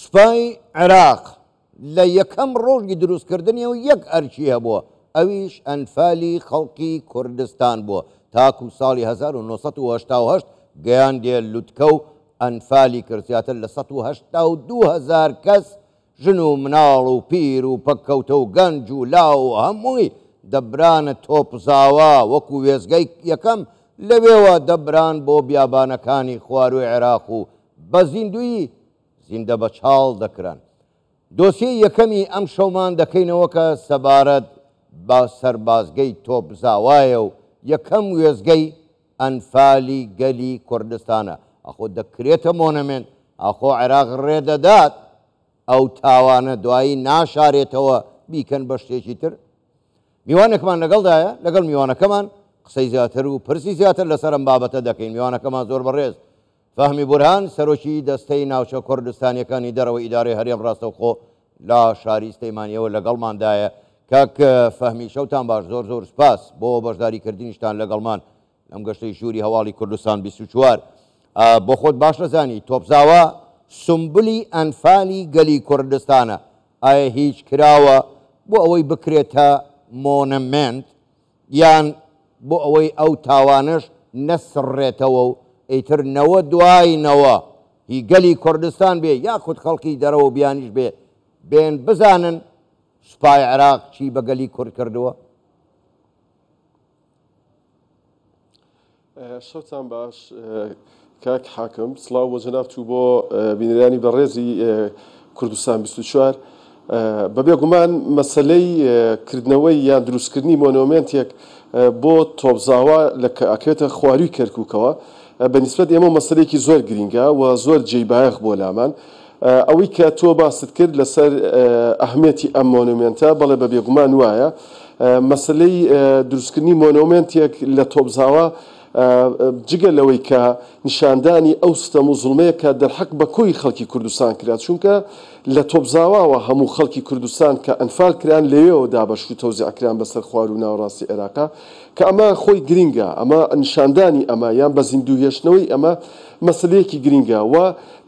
سوپای عێراق لە یەکەم ڕۆژی دروستکردنیەوە یەک ئەرچی هەبووە، ئەویش ئەنفالی خەڵکی کوردستان بووە. تاکو ساڵی 1970 گەیاندێ لوتکە و ئەنفالی کرد. زیاتر لە 182,000 کەس ژن و مناڵ و پیر و پەککەوتە و گەنج و لاو و هەمووی دەبرانە تۆپزاوا وەکو وێزگەی یەکەم لەوێوە دەبران بۆ بیابانەکانی خواروی عێراق و بە زیندوی زیندە بە چاڵ دەکران. دۆسیە یەکەمی ئەم شەومان دەکەینەوە کە سەبارەت بە سەربازگەی تۆپزاوایە و یەکەم وێزگەی ئەنفالی گەلی کوردستانە. ئەخۆ دەکرێتە مۆنەمنت، ئەخۆ عێراق ڕێدەدات ئەو تاوانە دوایی ناشارێتەوە بیکەن بە شتێکی تر. میوانێکمان لەگەڵدایە، لەگەڵ میوانەکەمان قسەی زیاتر و پرسی زیاتر لەسەر ئەم بابەتە دەکەین. میوانەکەمان زۆر بەڕێز فەهمی بورهان، سەرۆکی دەستەی ناوچە کوردستانیەکانی دەرەوە ئیدارەی هەرێم ڕاستەوخۆ لە شاری سلەیمانیەوە لەگەڵماندایە. کاک فەهمی شەوتان باش، زۆر زۆر سپاس بۆ بەشداریکردنیشتان لەگەڵمان لەم گەشتەی ژووری هەواڵی کوردستان 24. بۆ خۆت باش دەزانی تۆپزاوا سمبولی ئەنفالی گەلی کوردستانە. ئایا هیچ کراوە بۆ ئەوەی بکرێتە مۆنەمنت یان بۆ ئەوەی ئەو تاوانش نەسڕێتەوە و ئیتر نەوە دوایینەوە هی گەلی کوردستان بێ یاخود خەڵکی دەرەوە بیانیش بێ بێن بزانن سوپای عێراق چی بە گەلی کورد کردووە؟ شەوتان باش کاک حاکم، سڵاو بۆ جەنابتو بۆ بینەرانی بەڕێزی کوردستان 24. بەبێ گومان مەسەلەی کردنەوەی یان دروستکردنی مۆنۆمنتێک بۆ تۆپزاوا لە ئەکرێتە خواروی کەرکووکەوە بەنسبەت ئێمە مەسەلەیەکی زۆر گرینگە و زۆر جێبایەخ بۆ لامان. ئەوەی کە تۆ باست کرد لەسەر ئەهمێتی ئەم مۆنۆمنتە، بەڵێ بەبێ گومان وایە مەسەلەی دروستکردنی مۆنۆمنتێک لە تۆپزاوا جگە لەوەی کە نیشاندانی ئەو ستەم و زوڵمەیە کە دەرحەق بە کۆی خەڵکی کوردستان کرات، چونکە لە تۆپزاواوە هەموو خەڵکی کوردستان کە ئەنفال کران لەوێەوە دابەش و تەوزیعکران بەسەر خوار و ناوەڕاستی عێراقا کە ئەمە خۆی گرینگە، ئەمە نیشاندانی ئەمە یان بە زیندوهێشتنەوەی ئەمە مەسلەیەکی گرینگە و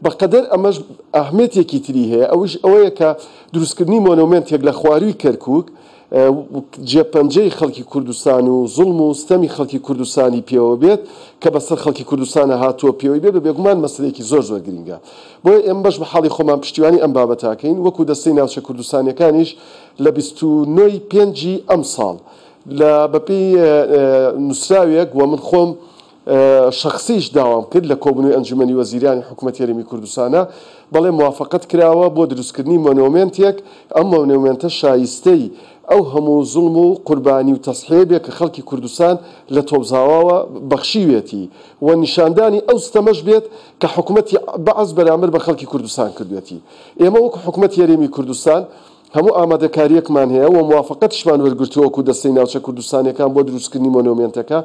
بەقەدەر ئەمەش ئەهمێتێکی تری هەیە. ئەوش ئەوەیە کە دروستکردنی مۆنۆمنتێک لە خواروی کەرکووک جێپەنجەی خەڵکی کوردستان و زوڵم و ستەمی خەڵکی کوردستانی پێوە بێت کە بەسەر خەڵکی کوردستانە هاتووە پێوەی بێت، بێگومان مەسلەیەکی زۆر زۆر گرینگە. بۆیە ئێمە بەش بە حاڵی خۆمان پشتیوانی ئەم بابەتاکەین. وەکو دەستەی ناوچە کوردستانیەکانیش لە 29 پێنجی ئەم ساڵ لە بەپێی نووسراوێک و من خۆم شخصیش داوام کرد لە کۆبوونەوەی ئەنجومەنی وەزیرانی حکوومەتی هەرێمی کوردستانە، بەڵێ موافقەت کراوە بۆ دروستکردنی مۆنۆمنتێک. ئەم مۆنۆمنتە شایستەی ئەو هەموو زوڵم و قوربانی و تەسحێبێک کە خەڵکی کوردستان لە تۆپزاواوە بەخشیوێتی و نیشاندانی ئەو ستەمەش بێت کە حکوومەتی بەعەز بەرامبەر بە خەڵکی کوردستان کردوێتی. ئێمە وەکو حکوومەتی هەرێمی کوردستان هەموو ئامادەکاریەکمان هەیە و موافقەتیشمان وەرگرتووەکو دەستەی ناوچە کوردستانیەکان بۆ دروستکردنی مۆنۆمنتەکە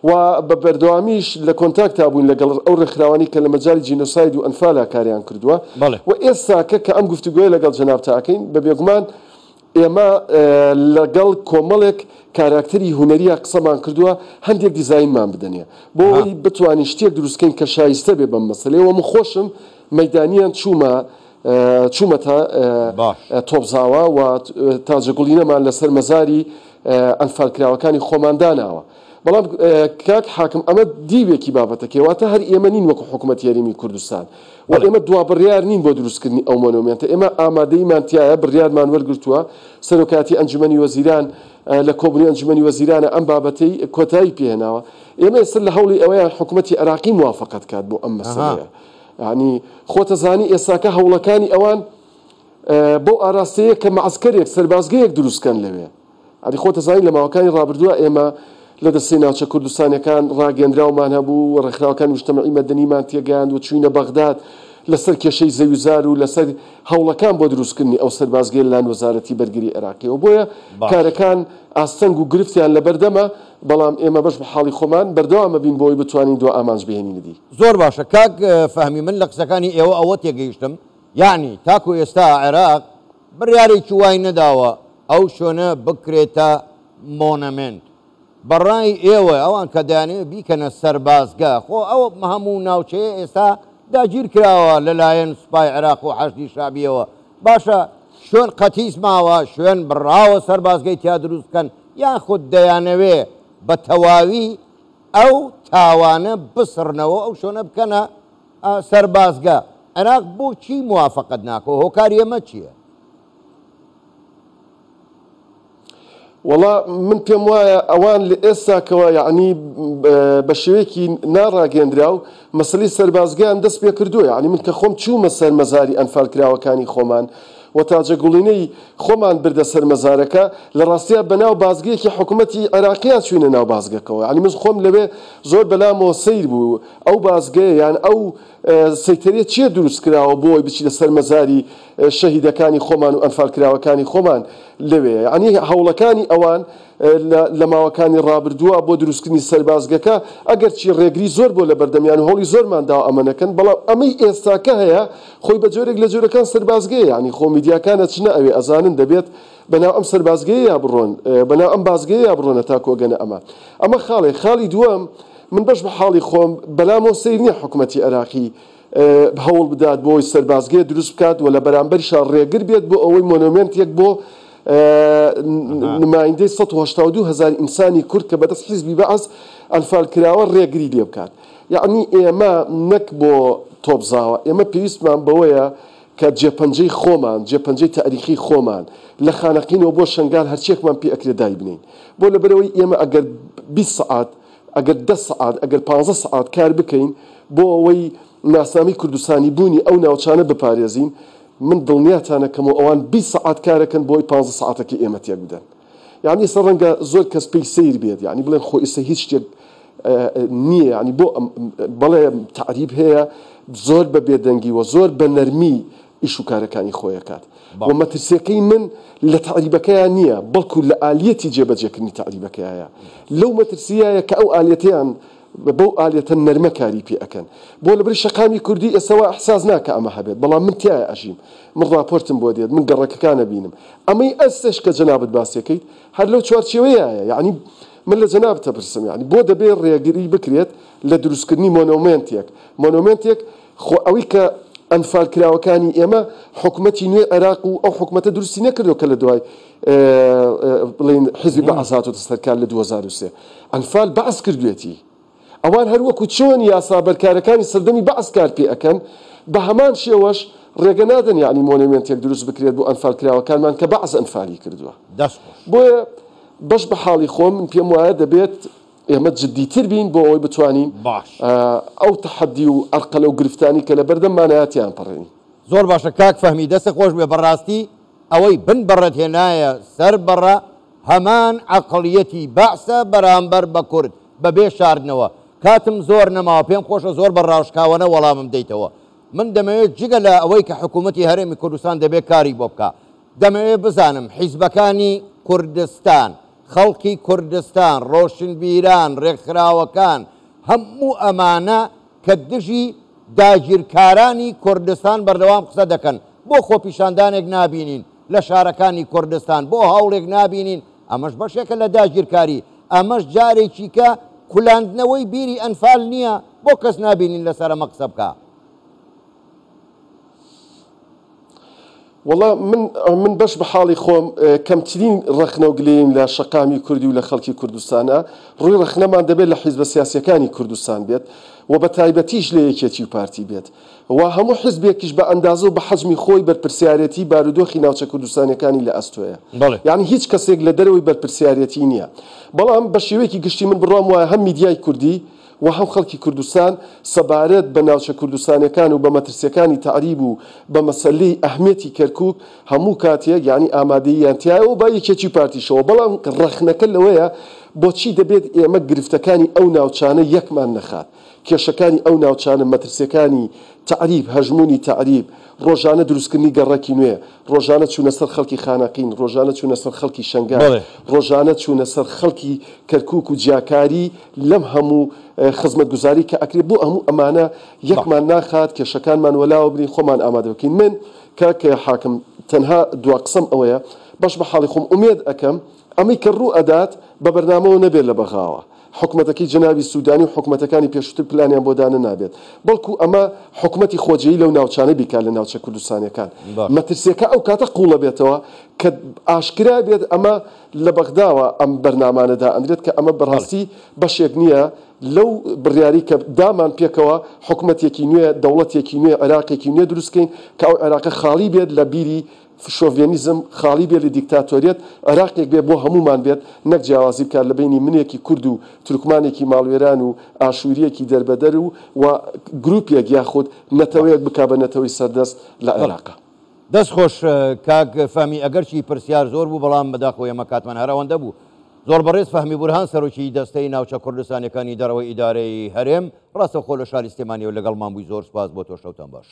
و بە بەردەوامیش لە کۆنتاکتا بووین لەگەڵ ئەو ڕێکخراوانی کە لە مەجای جینۆساید و ئەنفالا کاریان کردووە و ئێستاکە کە ئەم گفتوگوۆی لەگەڵ جەنابتاکەین بە بێگومان ئێمە لەگەڵ کۆمەڵێک کاراکتەری هونەریە قسەمان کردووە هەندێک دیزاینمان بدەنێ بۆ ئەوەی بتوانین شتێک دروستکەین کە شایستە بێ بەم مەسەلەیەوە. من خۆشم مەیدانیان چوومەتە تۆپزاوا و تاجەگوڵینەمان لەسەر مەزاری ئەنفالکراوەکانی خۆمانداناوە. بەڵام کاک حاکم ئەمە دیوێکی بابەتەکەواتە هەر ئێمە نین وەکو حکوومەتی هەرێمی کوردستان و ئێمە دوا بڕیار نین بۆ دروستکردنی ئەو مۆنۆمنتە. ئێمە ئامادەیمان تایە، بڕیارمان وەرگرتووە، سەرۆکاتی ئەنجومەنی وەزیران لە کۆبوونی ئەنجومەنی وەزیرانە ئەم بابەتەی کۆتایی پێهێناوە. ئێمە ئێستا لە هەوڵی ئەوەیان حکوومەتی عێراقی موافقەت کات بۆ ئەم مەسەلەیە. یعنی خۆتە زانی ئێستاکە هەوڵەکانی ئەوان بۆ ئاراستەیە کە مەعسکەرێک سەربازگەیەک دروستکەن لەوێ. ئەدی خۆتە زانی لە ماوەکانی ڕابردووە ئێمە لە دەستەی ناوچە کوردستانیەکان ڕاگەندراومان هەبوو و ڕێکخراوەکانی نیشتەمەعی مەدەنیمان تێگەیاند و چوینە بەغداد لەسەر کێشەی زەویزار و لەسەر هەوڵەکان بۆ دروستکردنی ئەو سەربازگەی لەلایەن وەزارەتی بەرگری عێراقیەوە. بۆیە کارەکان ئاستەنگ و گرفتیان لە بەردەمە، بەڵام ئێمە بەش بە حاڵی خۆمان بەردەوامە بین بۆی بتوانین دو ئامانج بهێنینەدی. زۆر باشە کاک فەهمی، من لە قسەکانی ئێوە ئەوە تێگەیشتم، یعنی تاکو ئێستا عێراق بڕیارێکی وای نەداوە ئەو شوێنە بکرێتە مۆنەمنت. بەڕای ئێوە ئەوان کە دەیانێت بیکەنە سەربازگا، خۆ ئەوە هەموو ناوچەیە ئێستا داگیر کراوە لەلایەن سوپای عێراق و حەشدی شابیەوە باشە شوێن قەتیس ماوە شوێن بڕاوە سەربازگەی تیا دروستکەن یان خود دەیانەوێ بە تەواوی ئەو تاوانە بسڕنەوە ئەو شۆنە بکەنە سەربازگە عێراق بۆچی موافقت ناکەوە هۆکاری ئێمە چییە؟ وڵا من پێم وایە ئەوان لە ئێستاکەوە یعنی بە شێوەیەکی ناڕاگەندرا و مەسەلەی سەربازگەیان دەست پێ کردووە یعنی من کە خۆم چوومە سەر مەزاری ئەنفالکراوەکانی خۆمان و تاجەگوڵینەی خۆمان بردە سەر مەزارەکە لە ڕاستیە بەناو بازگەیەکی حکوومەتی عێراقیان چوینە ناو بازگەکەەوە ینی من خۆم لەوێ زۆر بەلامەوە سیر بوو ئەو بازگەیە یان ئەو سەیتەریە چیە دروست کراوە بۆی بچی لە سەر مەزاری شەهیدەکانی خۆمان و ئەنفالکراوەکانی خۆمان لەوێ ینی هەوڵەکانی ئەوان لە ماوەکانی ڕابردووە بۆ دروستکردنی سەربازگەکە ئەگەر چی ڕێگری زۆر بۆ لە بەردەمیان و هەوڵی زۆرمانداوە ئەمەنەکەن بەڵام ئەمەی ئێستاکە هەیە خۆی بە جۆرێک لە جۆرەکان سەربازگەیە ینی خۆ میدیاکانە چنە ئەوێ ئەزانن دەبێت بەناو ئەم سەربازگەیە یا بڕۆن بەناو ئەم بازگەیە یا بڕۆنە تا کۆگەنە ئەمە خاڵی دووەم من بەش بە حاڵی خۆم بەلامەوە سیر نییە حکوومەتی عێراقی هەوڵ بدات بۆی سەربازگەیە دروست بکات و لە بەرامبەریشان ڕێگر بێت بۆ ئەوەی مۆنومنتێک بۆ نمایندەی 182,000 ئینسانی کورد کە بەدەست حیزبی بەعەز ئەنفالکراوە ڕێگری لێ بکات یعنی ئێمە نەک بۆ تۆبزاوە ئێمە پێویستمان بەوەیە کە جێپەنجەی خۆمان جێپەنجەی تاریخی خۆمان لە خانەقینەوە بۆ شنگال هەرچێکمان پێ ئەکرێ دای بنین بۆ لەبەرەوەی ئێمە ئەگەر 20 سعات ئەگەر 10 سعات ئەگەر 15 سعات کار بکەین بۆ ئەوەی ناسامی کوردستانی بوونی ئەو ناوچانە بپارێزین من دڵنیاتانە کەمەوە ئەوان 20 سعات کارەکەن بۆی 15 سعاتێکی ئێمە تێک بدەن یعنی سەر ڕەنگە زۆر کەس پێی سیر بێت یعنی بڵێن خۆ ئێستا هیچ شتێک نییە ینی بۆ بەڵێ تعریب هەیە زۆر بە بێدەنگی و زۆر بە نەرمی ئیش و کارەکانی خۆیەکات و مەترسیەکەی من لە تعریبەکەیان نییە بەڵکو لە ئالیەتی جێبەجێکردنی تعریبەکەیە لەو مەترسیایە کە ئەو ئالیەتیان بەو ئالیەتە نەرمەکاری پێ ئەەکەن بۆ لەبەر شەقامی کوردی ئێسەوە ئەحساس ناکە ئەمە هەبێت بەڵام من تایە ئەژیم من ڕاپۆرتم بۆ دێت من گەڕەکەکانە بینم ئەمەی ئەستش کە جەنابەت باسیەکەیت هەر لەو چوارچێوەیە یعنی من لە جەنابەتە پرسم یعنی بۆ دەبێت ڕێگری بکرێت لە دروستکردنی مۆنومنتێک خۆ ئەوەی کە ئەنفالکراوەکانی ئێمە حکوومەتی نوێ عێراق و ئەو حکوومەتە دروستی نەکردەوە کە لە دوای بڵین حیزبی بەعەز هاتۆتە سەرکار لە 2003 ئەنفال بەعەز کردوێتی ئەوان هەروەکو چۆن یاسا بەرکارەکانی سەردەمی بەعەز کار پێ ئەەکەن بە هەمان شێوەش ڕێگە نادەن یعنی مۆنومنتێک دروست بکرێت بۆ ئەنفالکراوەکانمان کە بەعەز ئەنفالی کردووە بۆیە بەش بە حاڵی خۆم من پێم وایە دەبێت ئێمە جددیتر بین بۆ ئەوەی بتوانین ئەو تەحەدی و ئەرقەلە و گرفتانی کە لە بەردەممانایەتیان پەڕێنی زۆر باشە کاک فەهمی دەستە خۆش بێ بەڕاستی ئەوەی بن بەڕێت هێنایە سەر بەڕە هەمان عەقڵیەتی بەعسە بەرامبەر بە کورد بەبێ شاردنەوە کاتم زۆر نەماوە پێم خۆشە زۆر بە ڕاوشکاوانە وەڵامم دەیتەوە من دەمەوێت جگە لە ئەوەی کە حکوومەتی هەرێمی کوردستان دەبێت کاری بۆ بکە دەمەوێت بزانم حیزبەکانی کوردستان خەڵکی کوردستان ڕۆشنبیران ڕێکخراوەکان هەموو ئەمانە کە دژی داگیرکارانی کوردستان بەردەوام قسە دەکەن بۆ خۆپیشاندانێک نابینین لە شارەکانی کوردستان بۆ هەوڵێک نابینین ئەمەش بەشێکە لە داگیرکاری ئەمەش جارێکی کە کولاندنەوەی بیری ئەنفال نییە بۆ کەس نابینین لەسەر ئەمە قسە بکە والله من بەش بە حاڵی خۆم کەمترین ڕەخنە و گلەیم لە شەقامی کوردی و لە خەڵکی کوردستانە ڕووی ڕەخنەمان دەبێت لە حیزبە سیاسیەکانی کوردستان بێت و بە تایبەتیش لە یەکێتی و پارتی بێت و هەموو حیزبێکیش بە ئەندازە و بە حەجمی خۆی بەرپرسیارەتی بارودۆخی ناوچە کوردستانەکانی لە ئەستۆیە یعنی هیچ کەسێک لە دەرەوەی بەرپرسیارەتی نییە بەڵام بە شێوەیەکی گشتی من بڕام وایە هەم میدیای کوردی و هەم خەڵکی کوردستان سەبارەت بە ناوچە کوردستانەکان و بە مەترسیەکانی تعریب و بە مەسەلەی ئەهمیەتی کەرکووک هەموو کاتێک یعنی ئامادەییان تایە و با یەکێکی پارتیشەوە بەڵام ڕەخنەکە لەوەیە بۆچی دەبێت ئێمە گرفتەکانی ئەو ناوچانە یەکمان نەخات کێشەکانی ئەو ناوچانە مەترسیەکانی تعریب هەژمونی تعریب ڕۆژانە دروستکردنی گەڕەکی نوێ ڕۆژانە چوونە سەر خەڵکی خانەقین ڕۆژانە چوونە سەر خەڵکی شەنگار ڕۆژانە چوونە سەر خەڵکی کەرکووک و جیاکاری لەم هەموو خزمەتگوزاری کە ئەکرێت بۆ هەموو ئەمانە یەکمان ناخات کێشەکانمان وەلاوە برین خۆمان ئامادە بکەین من کاکە حاکم تەنها دوا قسەم ئەوەیە باش بە حاڵی خۆم ئومێد ئەەکەم ئەمەی کە ڕوو ئەدات بە بەرنامەوە نەبێت لە بەغاوە حکومەتەکەی جنابی سوودانی و حکومەتەکانی پێشووتر پلانیان بۆ دانە نابێت بەڵکو ئەمە حکومەتی خۆجێی لەو ناوچانە بیکات لە ناوچە کوردستانیەکان مەترسیەکە ئەو کاتە قوڵە بێتەوە کە ئاشکرا بێت ئەمە لە بەغداوە ئەم بەرنامانەدا ئەندرێت کە ئەمە بەڕاستی بەشێک نییە لەو بڕیاری کە دامان پێکەوە حکومەتێکی نوێ دەوڵەتێکی نوێ عێراقێکی نوێ دروستکەین کە ئەو عێراقە خاڵی بێت لە بیری شۆڤێنیزم خاڵی بێت لە دیکتاتۆریەت عێراقێک بێ بۆ هەمومان بێت نەک جیاوازی بکات لە بینی منێکی کورد و تورکمانێکی ماڵوێران و ئاشووریەکی دەربەدەر و گروپێک یاخود نەتەوەیەک بک بە نەتەوەی سەردەست لە عێراقا. دەست خۆش کاک فەهمی ئەگەرچی پرسیار زۆر بوو بەڵام بەداخۆی ئەمە کاتمان هەراوەندە بوو. زۆر بەڕێز فەهمی بورهان سەرۆکی دەستەی ناوچە کوردستانیەکانی دەرەوەی ئیدارەی هەرێم ڕاستەوخۆ لە شاری سلێمانیەوە لەگەڵمان بووی زۆر سپاس بۆ تۆ شەوتان باش.